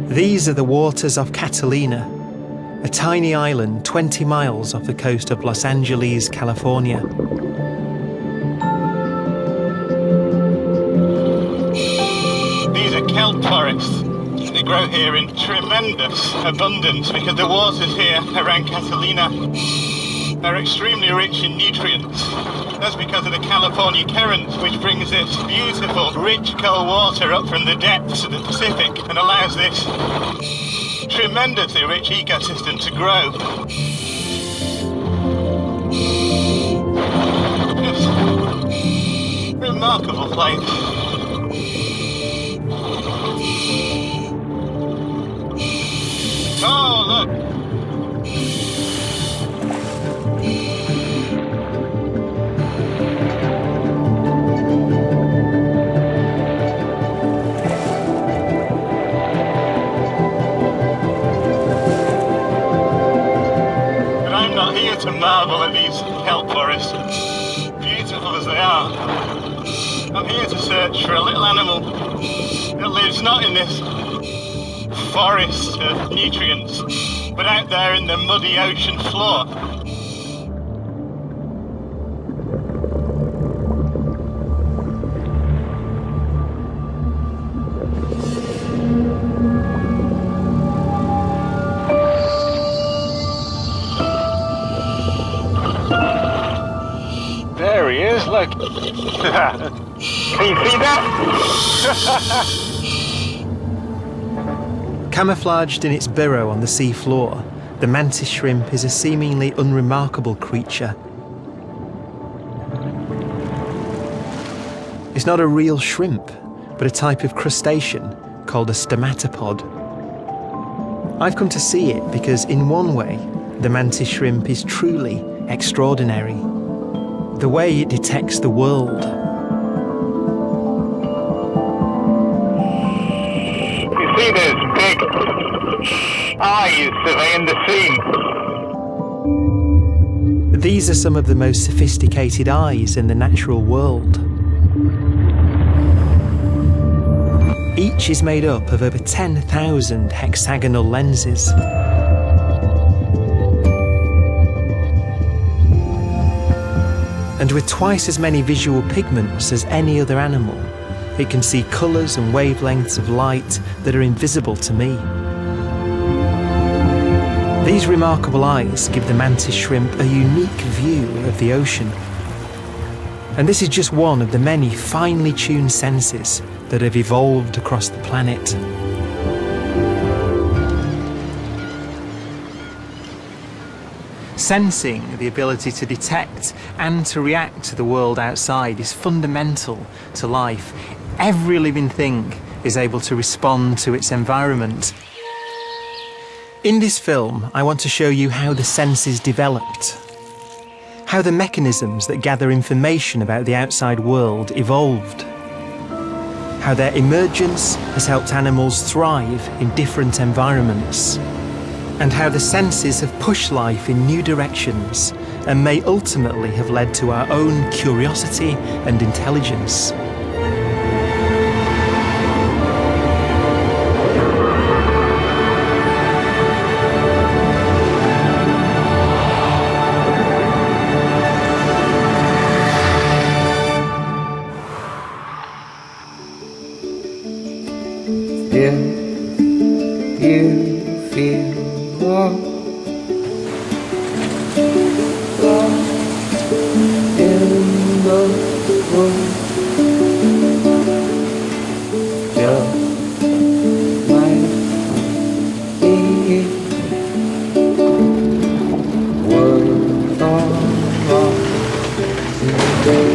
These are the waters of Catalina, a tiny island 20 miles off the coast of Los Angeles, California. These are kelp forests. They grow here in tremendous abundance because the waters here around Catalina are extremely rich in nutrients. That's because of the California current, which brings this beautiful, rich, cold water up from the depths of the Pacific and allows this tremendously rich ecosystem to grow. Just remarkable place. Oh, look! But I'm not here to marvel at these kelp forests, beautiful as they are. I'm here to search for a little animal that lives not in this forest of nutrients, but out there in the muddy ocean floor. There he is, look. Can you see that? Camouflaged in its burrow on the sea floor, the mantis shrimp is a seemingly unremarkable creature. It's not a real shrimp, but a type of crustacean called a stomatopod. I've come to see it because, in one way, the mantis shrimp is truly extraordinary. The way it detects the world. You see those big eyes surveying the scene? These are some of the most sophisticated eyes in the natural world. Each is made up of over 10,000 hexagonal lenses. And with twice as many visual pigments as any other animal, it can see colours and wavelengths of light that are invisible to me. These remarkable eyes give the mantis shrimp a unique view of the ocean. And this is just one of the many finely tuned senses that have evolved across the planet. Sensing, the ability to detect and to react to the world outside, is fundamental to life. Every living thing is able to respond to its environment. In this film, I want to show you how the senses developed, how the mechanisms that gather information about the outside world evolved, how their emergence has helped animals thrive in different environments, and how the senses have pushed life in new directions and may ultimately have led to our own curiosity and intelligence. If you feel lost in the world, just like me, words are lost today.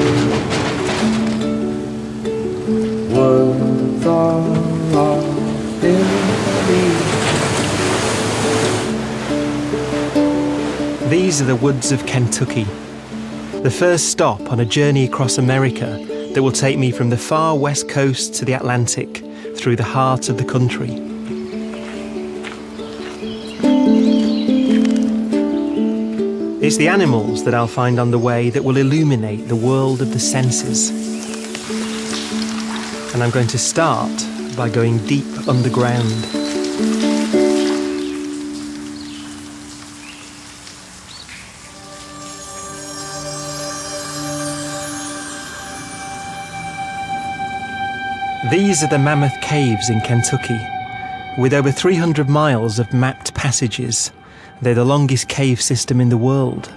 Words are lost in me. These are the woods of Kentucky, the first stop on a journey across America that will take me from the far west coast to the Atlantic, through the heart of the country. It's the animals that I'll find on the way that will illuminate the world of the senses. And I'm going to start by going deep underground. These are the Mammoth Caves in Kentucky. With over 300 miles of mapped passages, they're the longest cave system in the world.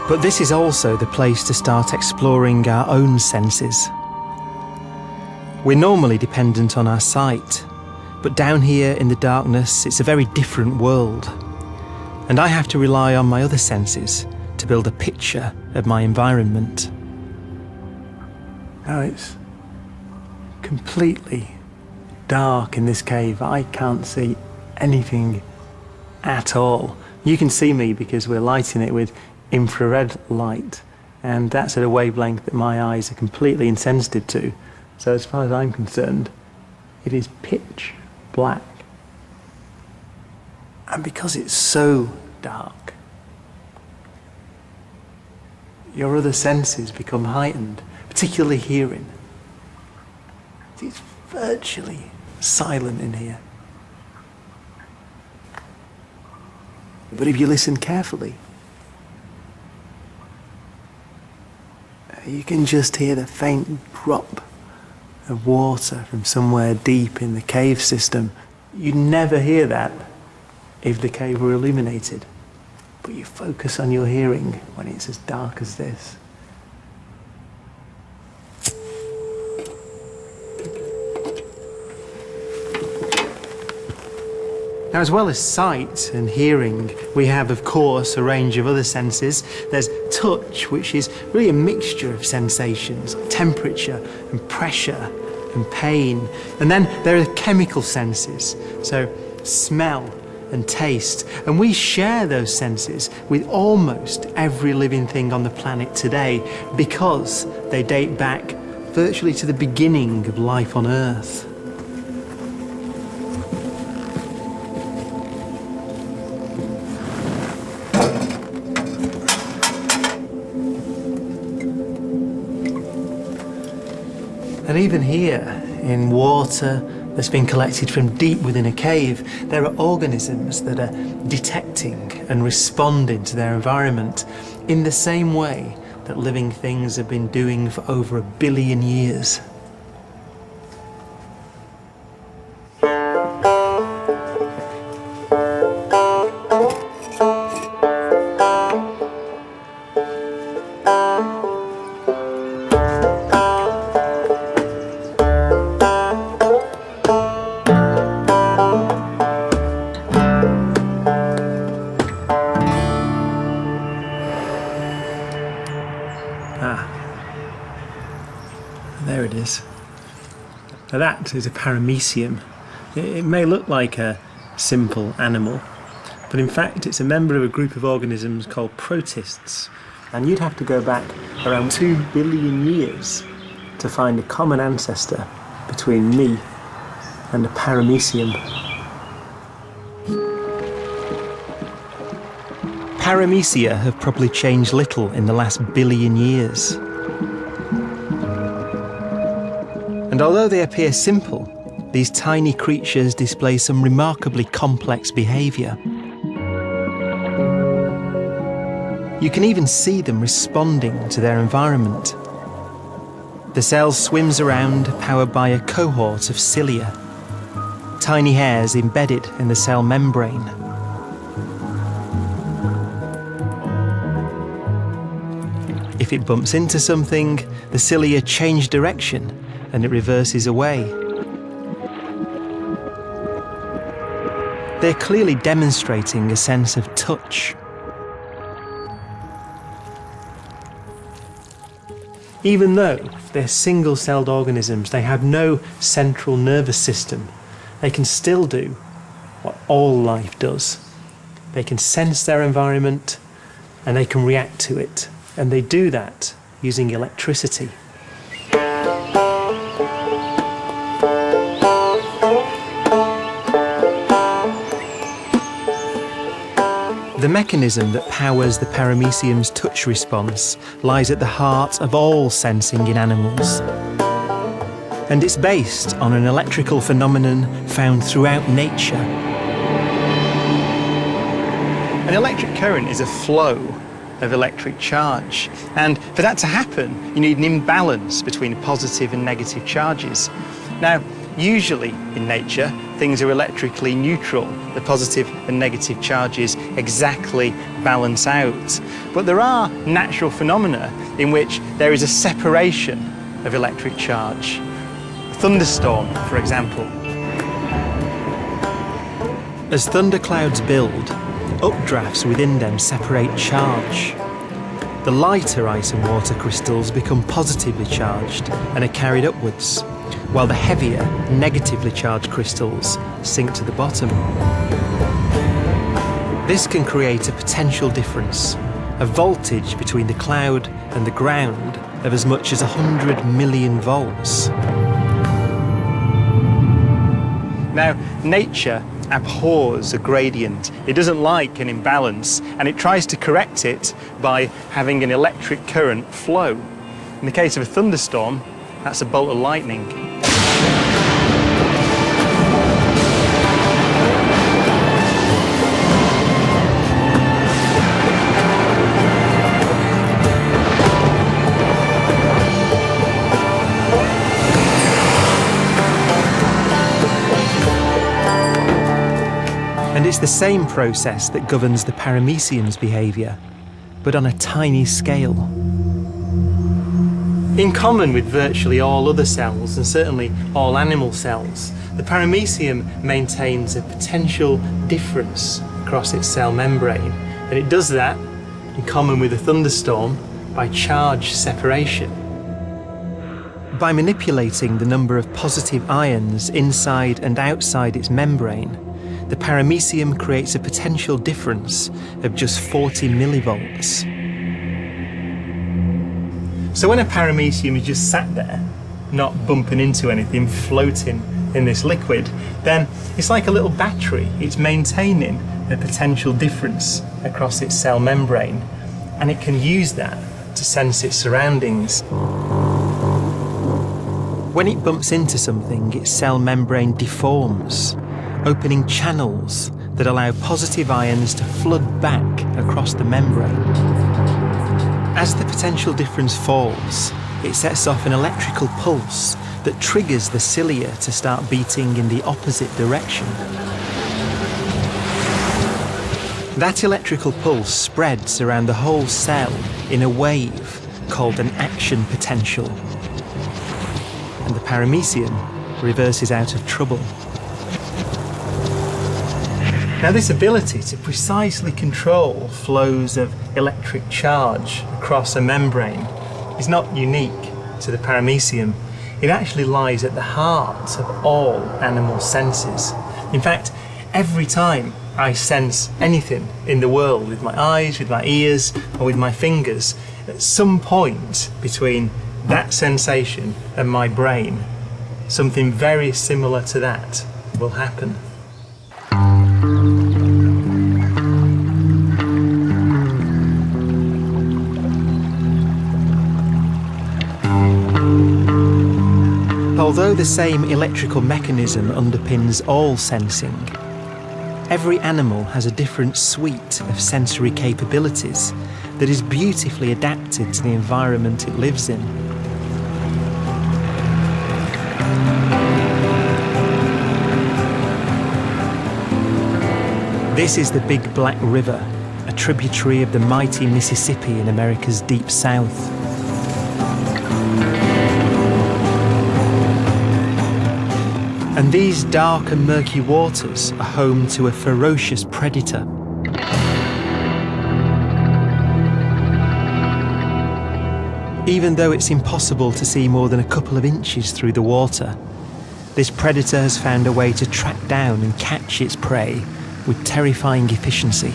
But this is also the place to start exploring our own senses. We're normally dependent on our sight, but down here in the darkness, it's a very different world. And I have to rely on my other senses to build a picture of my environment. Now it's completely dark in this cave. I can't see anything at all. You can see me because we're lighting it with infrared light, and that's at a wavelength that my eyes are completely insensitive to. So as far as I'm concerned, it is pitch black. And because it's so dark, your other senses become heightened, particularly hearing. It's virtually silent in here. But if you listen carefully, you can just hear the faint drop of water from somewhere deep in the cave system. You'd never hear that if the cave were illuminated, but you focus on your hearing when it's as dark as this. Now, as well as sight and hearing, we have, of course, a range of other senses. There's touch, which is really a mixture of sensations, like temperature and pressure and pain. And then there are chemical senses, so smell and taste. And we share those senses with almost every living thing on the planet today because they date back virtually to the beginning of life on Earth. And even here, in water that's been collected from deep within a cave, there are organisms that are detecting and responding to their environment in the same way that living things have been doing for over 1 billion years. There it is. Now that is a paramecium. It may look like a simple animal, but in fact it's a member of a group of organisms called protists. And you'd have to go back around 2 billion years to find a common ancestor between me and a paramecium. Paramecia have probably changed little in the last 1 billion years. And although they appear simple, these tiny creatures display some remarkably complex behaviour. You can even see them responding to their environment. The cell swims around, powered by a cohort of cilia, tiny hairs embedded in the cell membrane. If it bumps into something, the cilia change direction and it reverses away. They're clearly demonstrating a sense of touch. Even though they're single-celled organisms, they have no central nervous system, they can still do what all life does. They can sense their environment and they can react to it. And they do that using electricity. The mechanism that powers the paramecium's touch response lies at the heart of all sensing in animals. And it's based on an electrical phenomenon found throughout nature. An electric current is a flow of electric charge. And for that to happen, you need an imbalance between positive and negative charges. Now, usually in nature, things are electrically neutral. The positive and negative charges exactly balance out. But there are natural phenomena in which there is a separation of electric charge. A thunderstorm, for example. As thunderclouds build, updrafts within them separate charge. The lighter ice and water crystals become positively charged and are carried upwards, while the heavier, negatively charged crystals sink to the bottom. This can create a potential difference, a voltage between the cloud and the ground of as much as 100 million volts. Now, nature abhors a gradient. It doesn't like an imbalance, and it tries to correct it by having an electric current flow. In the case of a thunderstorm, that's a bolt of lightning. And it's the same process that governs the paramecium's behaviour, but on a tiny scale. In common with virtually all other cells, and certainly all animal cells, the paramecium maintains a potential difference across its cell membrane. And it does that, in common with a thunderstorm, by charge separation. By manipulating the number of positive ions inside and outside its membrane, the paramecium creates a potential difference of just 40 millivolts. So when a paramecium is just sat there, not bumping into anything, floating in this liquid, then it's like a little battery. It's maintaining a potential difference across its cell membrane, and it can use that to sense its surroundings. When it bumps into something, its cell membrane deforms, opening channels that allow positive ions to flood back across the membrane. As the potential difference falls, it sets off an electrical pulse that triggers the cilia to start beating in the opposite direction. That electrical pulse spreads around the whole cell in a wave called an action potential. And the paramecium reverses out of trouble. Now, this ability to precisely control flows of electric charge across a membrane is not unique to the paramecium. It actually lies at the heart of all animal senses. In fact, every time I sense anything in the world with my eyes, with my ears, or with my fingers, at some point between that sensation and my brain, something very similar to that will happen. Although the same electrical mechanism underpins all sensing, every animal has a different suite of sensory capabilities that is beautifully adapted to the environment it lives in. This is the Big Black River, a tributary of the mighty Mississippi in America's deep south. And these dark and murky waters are home to a ferocious predator. Even though it's impossible to see more than a couple of inches through the water, this predator has found a way to track down and catch its prey with terrifying efficiency.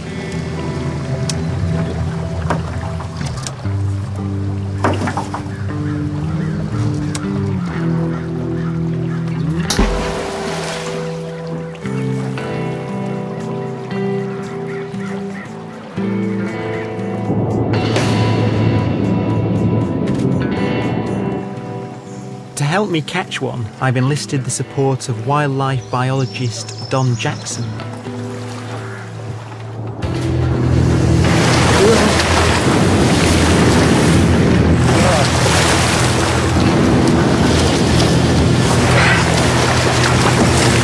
To help me catch one, I've enlisted the support of wildlife biologist Don Jackson.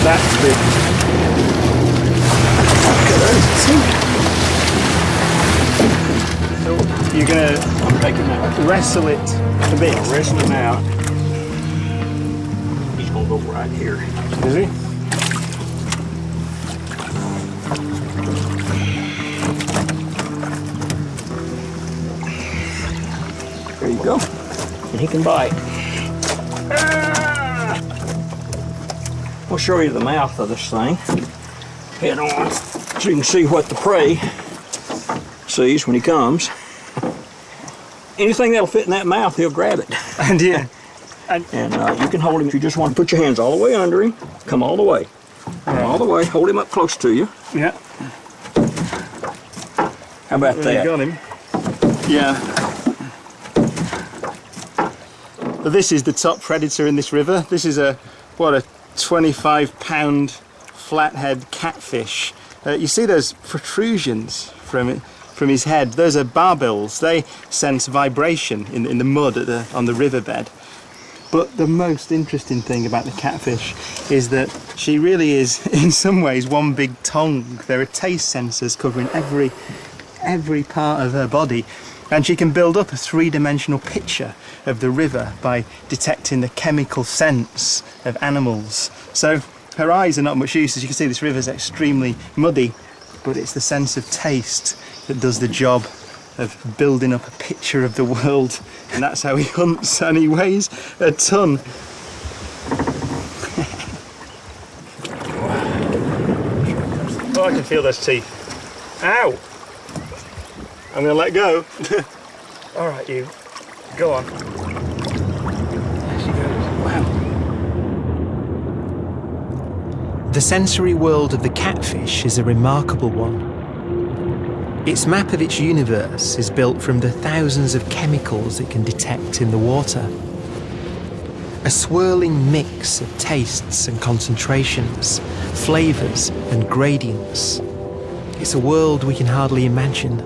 That's big. So you're gonna I'm taking that. wrestle it a bit. Wrestle him out. He's gonna go right here. Is he? There you go. And he can bite. We'll show you the mouth of this thing. Head on, so you can see what the prey sees when he comes. Anything that'll fit in that mouth, he'll grab it. And yeah. And you can hold him if you just want to put your hands all the way under him. Come all the way. Come all the way. Hold him up close to you. Yeah. How about Well, that? you got him. Yeah. This is the top predator in this river. This is a 25-pound flathead catfish. You see those protrusions from his head. Those are barbels. They sense vibration in the mud on the riverbed. But the most interesting thing about the catfish is that she really is, in some ways, one big tongue. There are taste sensors covering every part of her body, and she can build up a three-dimensional picture of the river by detecting the chemical sense of animals. So her eyes are not much use. As you can see, this river's extremely muddy, but it's the sense of taste that does the job of building up a picture of the world, and that's how he hunts, and he weighs a ton. Oh, I can feel those teeth. Ow! I'm gonna let go. All right, you. Go on. There she goes. Wow. The sensory world of the catfish is a remarkable one. Its map of its universe is built from the thousands of chemicals it can detect in the water. A swirling mix of tastes and concentrations, flavours and gradients. It's a world we can hardly imagine.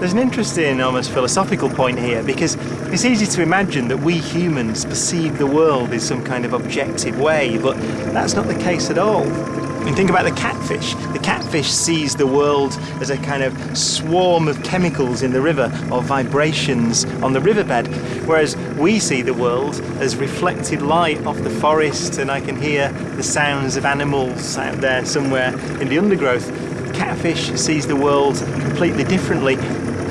There's an interesting, almost philosophical point here, because it's easy to imagine that we humans perceive the world in some kind of objective way, but that's not the case at all. I mean, think about the catfish. The catfish sees the world as a kind of swarm of chemicals in the river, or vibrations on the riverbed, whereas we see the world as reflected light off the forest, and I can hear the sounds of animals out there somewhere in the undergrowth. The catfish sees the world completely differently.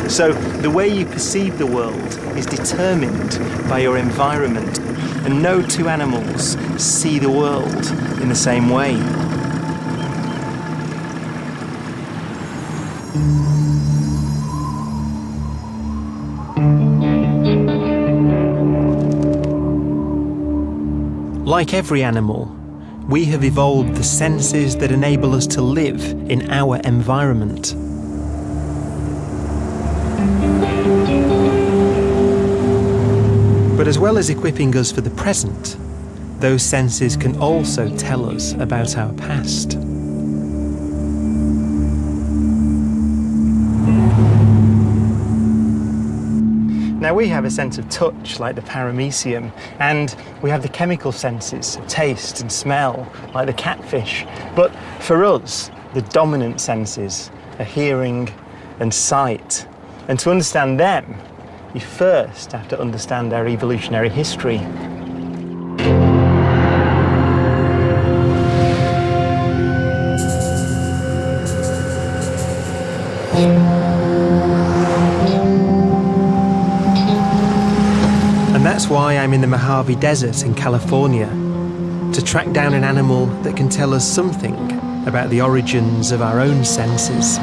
So the way you perceive the world is determined by your environment, and no two animals see the world in the same way. Like every animal, we have evolved the senses that enable us to live in our environment. But as well as equipping us for the present, those senses can also tell us about our past. Now we have a sense of touch like the paramecium, and we have the chemical senses of taste and smell like the catfish. But for us, the dominant senses are hearing and sight. And to understand them, you first have to understand their evolutionary history. And that's why I'm in the Mojave Desert in California, to track down an animal that can tell us something about the origins of our own senses.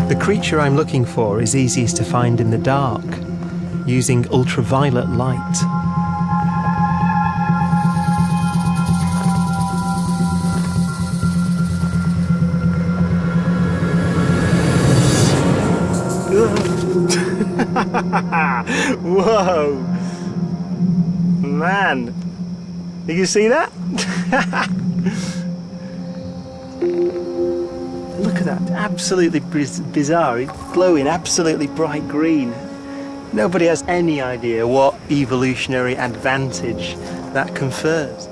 The creature I'm looking for is easiest to find in the dark. using ultraviolet light. Whoa! Man! You can see that? Look at that, absolutely bizarre. It's glowing absolutely bright green. Nobody has any idea what evolutionary advantage that confers.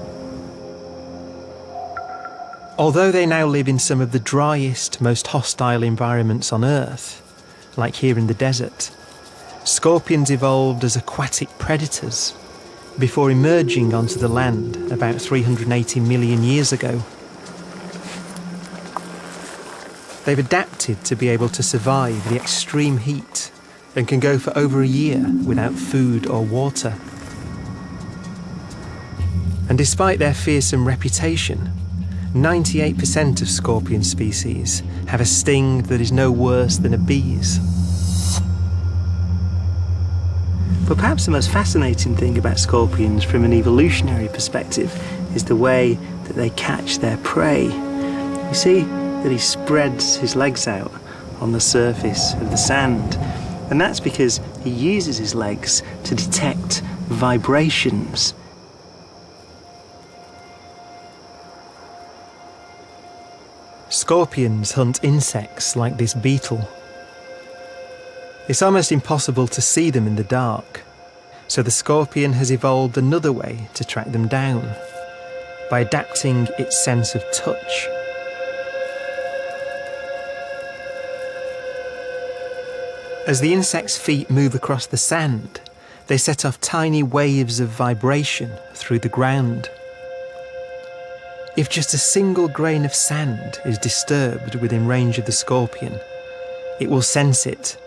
Although they now live in some of the driest, most hostile environments on Earth, like here in the desert, scorpions evolved as aquatic predators before emerging onto the land about 380 million years ago. They've adapted to be able to survive the extreme heat and can go for over a year without food or water. And despite their fearsome reputation, 98% of scorpion species have a sting that is no worse than a bee's. But perhaps the most fascinating thing about scorpions from an evolutionary perspective is the way that they catch their prey. You see that he spreads his legs out on the surface of the sand, and that's because he uses his legs to detect vibrations. Scorpions hunt insects like this beetle. It's almost impossible to see them in the dark, so the scorpion has evolved another way to track them down, by adapting its sense of touch. As the insect's feet move across the sand, they set off tiny waves of vibration through the ground. If just a single grain of sand is disturbed within range of the scorpion, it will sense it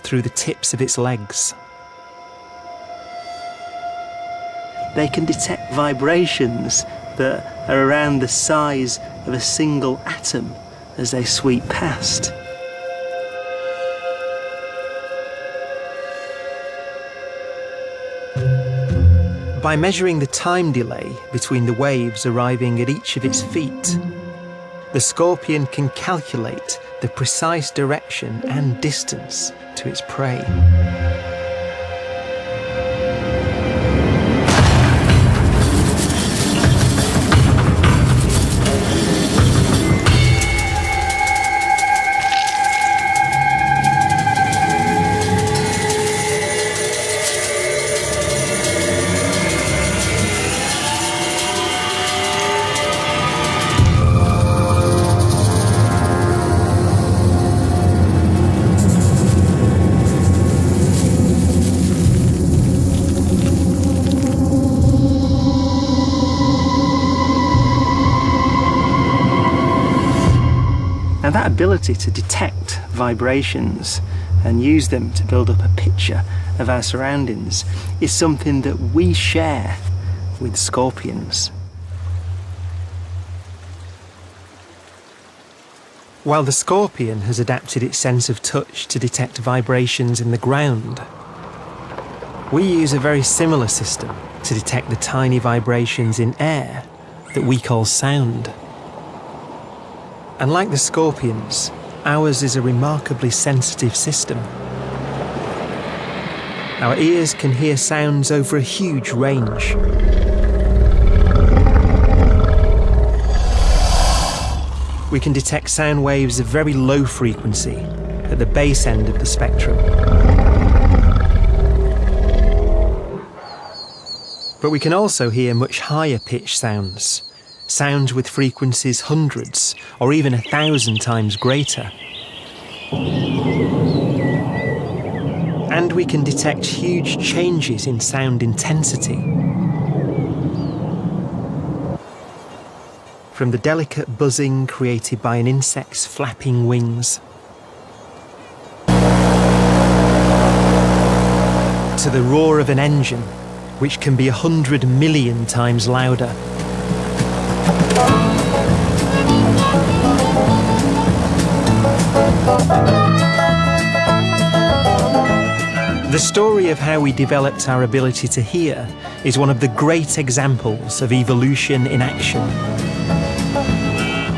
through the tips of its legs. They can detect vibrations that are around the size of a single atom as they sweep past. By measuring the time delay between the waves arriving at each of its feet, the scorpion can calculate the precise direction and distance to its prey. Now that ability to detect vibrations and use them to build up a picture of our surroundings is something that we share with scorpions. While the scorpion has adapted its sense of touch to detect vibrations in the ground, we use a very similar system to detect the tiny vibrations in air that we call sound. And like the scorpions, ours is a remarkably sensitive system. Our ears can hear sounds over a huge range. We can detect sound waves of very low frequency at the base end of the spectrum. But we can also hear much higher pitch sounds with frequencies hundreds or even 1,000 times greater. And we can detect huge changes in sound intensity. From the delicate buzzing created by an insect's flapping wings, to the roar of an engine, which can be 100 million times louder. The story of how we developed our ability to hear is one of the great examples of evolution in action.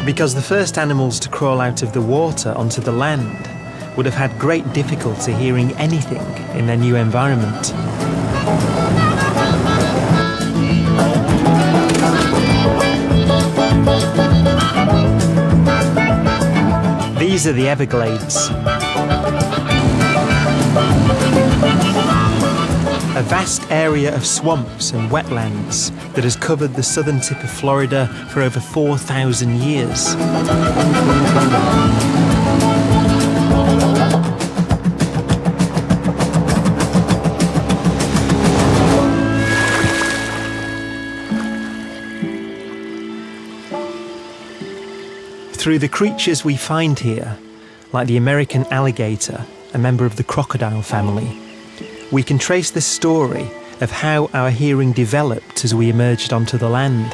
Because the first animals to crawl out of the water onto the land would have had great difficulty hearing anything in their new environment. These are the Everglades. A vast area of swamps and wetlands that has covered the southern tip of Florida for over 4,000 years. Through the creatures we find here, like the American alligator, a member of the crocodile family, we can trace the story of how our hearing developed as we emerged onto the land.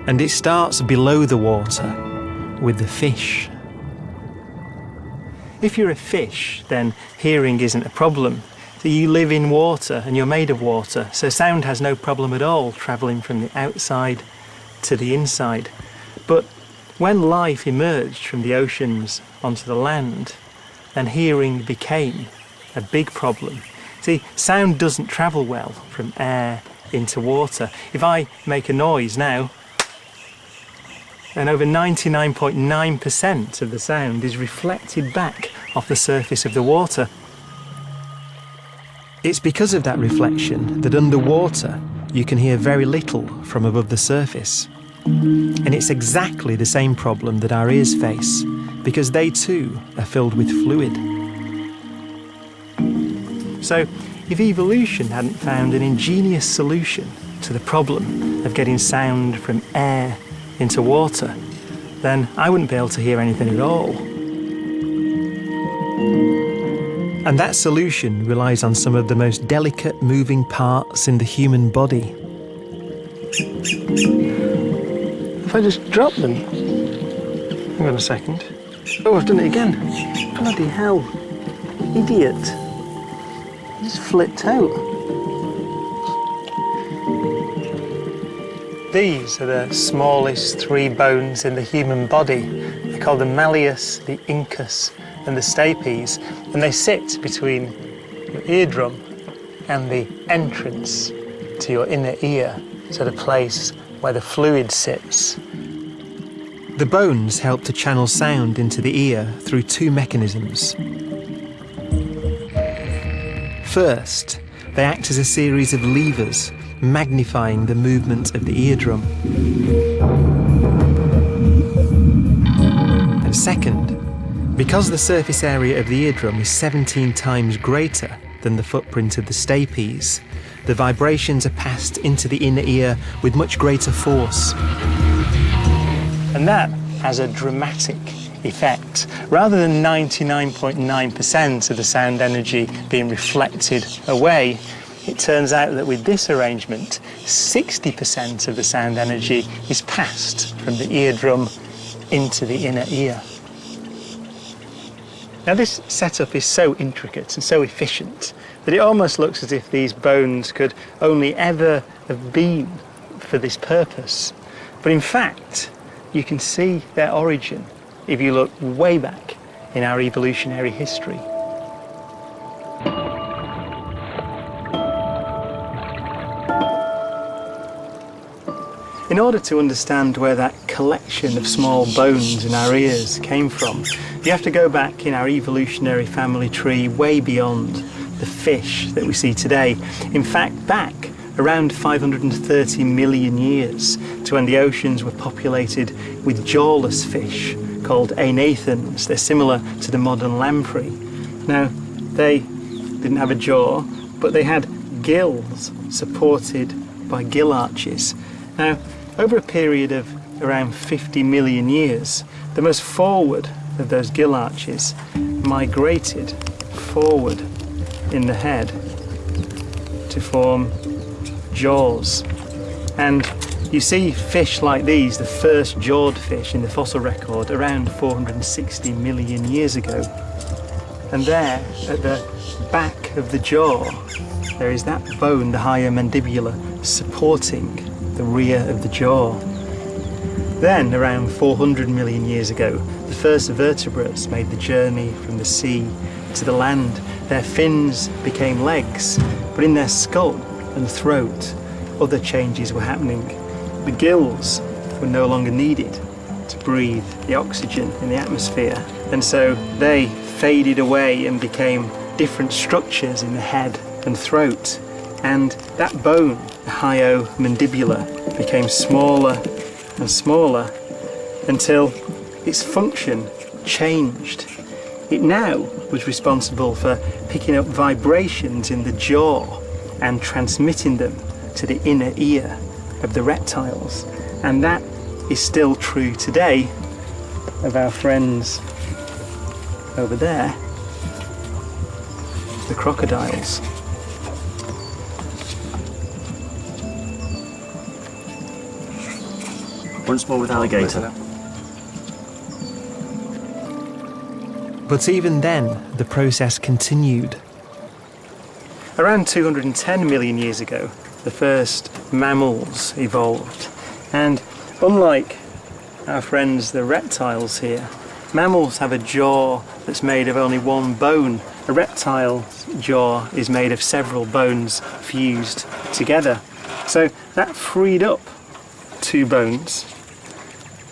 And it starts below the water, with the fish. If you're a fish, then hearing isn't a problem. So you live in water and you're made of water, so sound has no problem at all travelling from the outside to the inside. But when life emerged from the oceans onto the land, then hearing became a big problem. See, sound doesn't travel well from air into water. If I make a noise now, then over 99.9% of the sound is reflected back off the surface of the water. It's because of that reflection that underwater you can hear very little from above the surface. And it's exactly the same problem that our ears face, because they too are filled with fluid. So, if evolution hadn't found an ingenious solution to the problem of getting sound from air into water, then I wouldn't be able to hear anything at all. And that solution relies on some of the most delicate moving parts in the human body. If I just drop them? Hang on a second. Oh, I've done it again. Bloody hell. Idiot. I just flipped out. These are the smallest three bones in the human body. They're called the malleus, the incus, and the stapes, and they sit between your eardrum and the entrance to your inner ear, so the place where the fluid sits. The bones help to channel sound into the ear through two mechanisms. First, they act as a series of levers, magnifying the movement of the eardrum. And second, because the surface area of the eardrum is 17 times greater than the footprint of the stapes, the vibrations are passed into the inner ear with much greater force. And that has a dramatic effect. Rather than 99.9% of the sound energy being reflected away, it turns out that with this arrangement, 60% of the sound energy is passed from the eardrum into the inner ear. Now this setup is so intricate and so efficient that it almost looks as if these bones could only ever have been for this purpose. But in fact, you can see their origin if you look way back in our evolutionary history. In order to understand where that collection of small bones in our ears came from, you have to go back in our evolutionary family tree way beyond the fish that we see today. In fact, back around 530 million years to when the oceans were populated with jawless fish called anathans. They're similar to the modern lamprey. Now, they didn't have a jaw, but they had gills supported by gill arches. Now, over a period of around 50 million years, the most forward of those gill arches migrated forward in the head to form jaws. And You see fish like these, the first jawed fish in the fossil record, around 460 million years ago. And there, at the back of the jaw, there is that bone, the higher mandibular, supporting the rear of the jaw. Then, around 400 million years ago, the first vertebrates made the journey from the sea to the land. Their fins became legs, but in their skull and throat, other changes were happening. The gills were no longer needed to breathe the oxygen in the atmosphere, and so they faded away and became different structures in the head and throat. And that bone, the hyomandibular, became smaller and smaller until its function changed. It now was responsible for picking up vibrations in the jaw and transmitting them to the inner ear of the reptiles. And that is still true today of our friends over there, the crocodiles. Once more with alligator. But even then, the process continued. Around 210 million years ago, the first mammals evolved. And unlike our friends the reptiles here, mammals have a jaw that's made of only one bone. A reptile's jaw is made of several bones fused together. So that freed up two bones,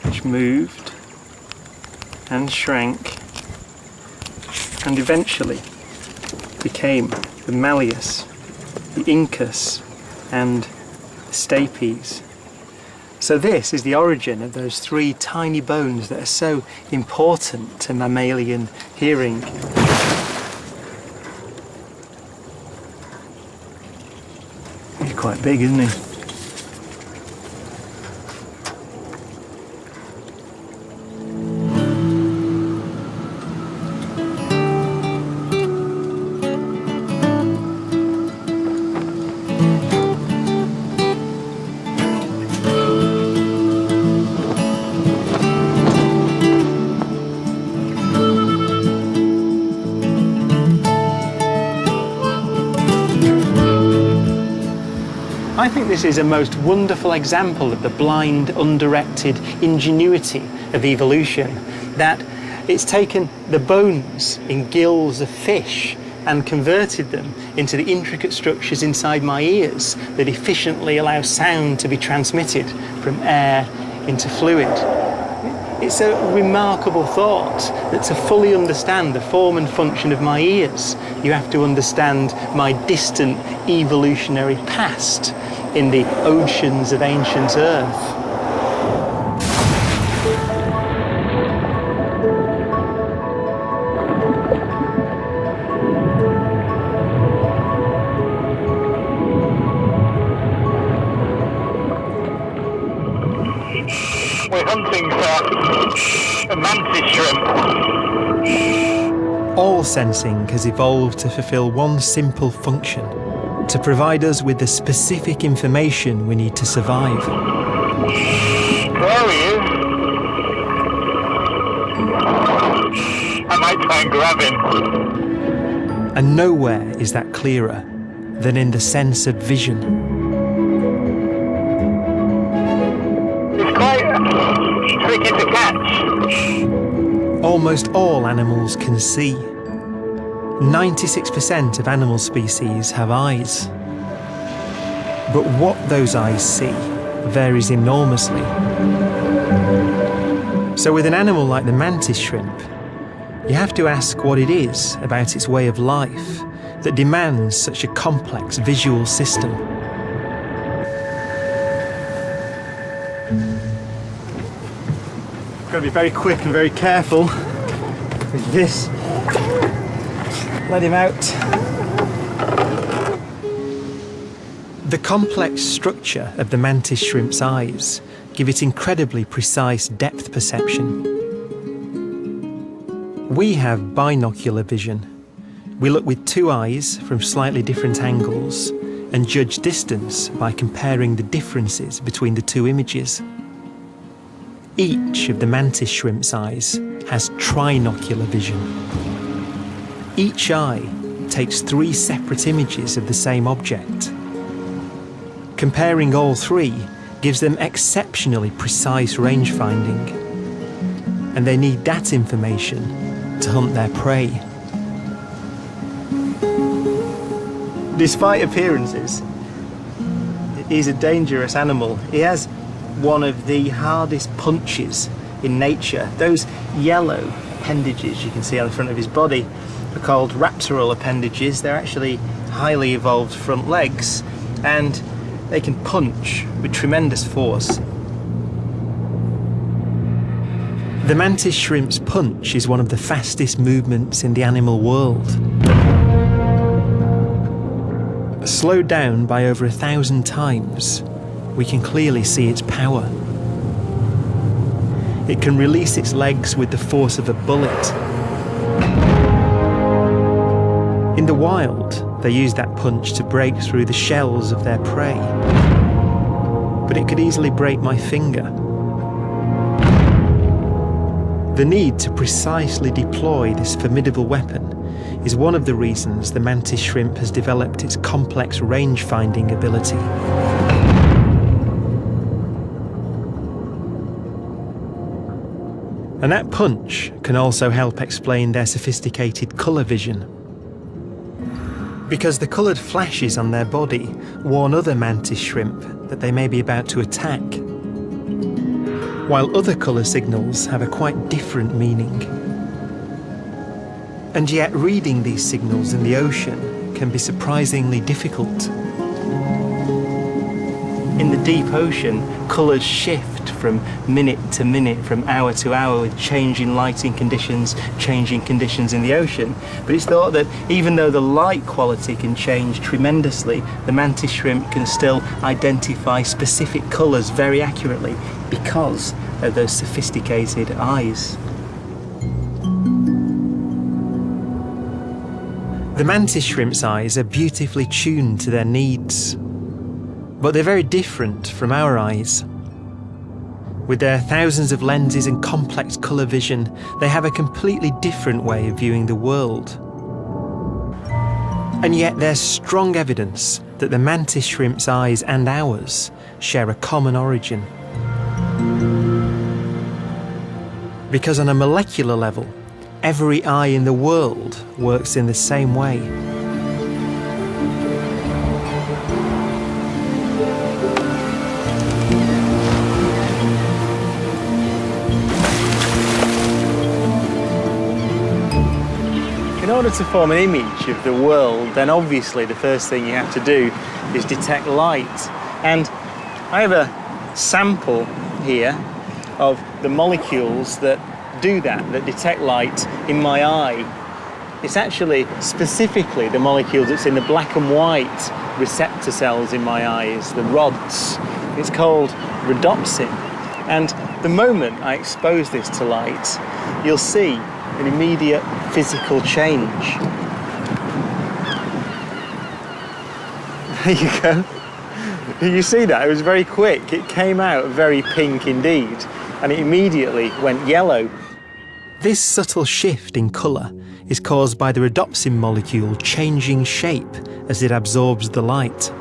which moved and shrank and eventually became the malleus, the incus and the stapes. So this is the origin of those three tiny bones that are so important to mammalian hearing. He's quite big, isn't he? I think this is a most wonderful example of the blind, undirected ingenuity of evolution, that it's taken the bones in gills of fish and converted them into the intricate structures inside my ears that efficiently allow sound to be transmitted from air into fluid. It's a remarkable thought that to fully understand the form and function of my ears, you have to understand my distant evolutionary past in the oceans of ancient Earth. We're hunting for a mantis shrimp. All sensing has evolved to fulfill one simple function: to provide us with the specific information we need to survive. There he is. I might try and grab him. And nowhere is that clearer than in the sense of vision. It's quite tricky to catch. Almost all animals can see. 96% of animal species have eyes. But what those eyes see varies enormously. So with an animal like the mantis shrimp, you have to ask what it is about its way of life that demands such a complex visual system. I've got to be very quick and very careful with this. Let him out. The complex structure of the mantis shrimp's eyes give it incredibly precise depth perception. We have binocular vision. We look with two eyes from slightly different angles and judge distance by comparing the differences between the two images. Each of the mantis shrimp's eyes has trinocular vision. Each eye takes 3 separate images of the same object. Comparing all 3 gives them exceptionally precise range finding, and they need that information to hunt their prey. Despite appearances, he's a dangerous animal. He has one of the hardest punches in nature. Those yellow appendages you can see on the front of his body are called raptoral appendages. They're actually highly evolved front legs, and they can punch with tremendous force. The mantis shrimp's punch is one of the fastest movements in the animal world. Slowed down by over 1,000 times, we can clearly see its power. It can release its legs with the force of a bullet. In the wild, they use that punch to break through the shells of their prey. But it could easily break my finger. The need to precisely deploy this formidable weapon is one of the reasons the mantis shrimp has developed its complex range-finding ability. And that punch can also help explain their sophisticated colour vision. Because the coloured flashes on their body warn other mantis shrimp that they may be about to attack, while other colour signals have a quite different meaning. And yet reading these signals in the ocean can be surprisingly difficult. In the deep ocean, colours shift from minute to minute, from hour to hour, with changing lighting conditions, changing conditions in the ocean. But it's thought that even though the light quality can change tremendously, the mantis shrimp can still identify specific colours very accurately because of those sophisticated eyes. The mantis shrimp's eyes are beautifully tuned to their needs, but they're very different from our eyes. With their thousands of lenses and complex colour vision, they have a completely different way of viewing the world. And yet there's strong evidence that the mantis shrimp's eyes and ours share a common origin. Because on a molecular level, every eye in the world works in the same way. In order to form an image of the world, then obviously the first thing you have to do is detect light. And I have a sample here of the molecules that do that detect light in my eye. It's actually specifically the molecule that's in the black and white receptor cells in my eyes, the rods. It's called rhodopsin. And the moment I expose this to light, you'll see an immediate physical change. There you go. You see that? It was very quick. It came out very pink indeed, and it immediately went yellow. This subtle shift in colour is caused by the rhodopsin molecule changing shape as it absorbs the light.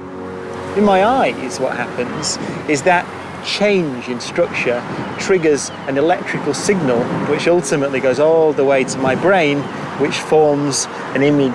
In my eyes, what happens is that change in structure triggers an electrical signal which ultimately goes all the way to my brain, which forms an image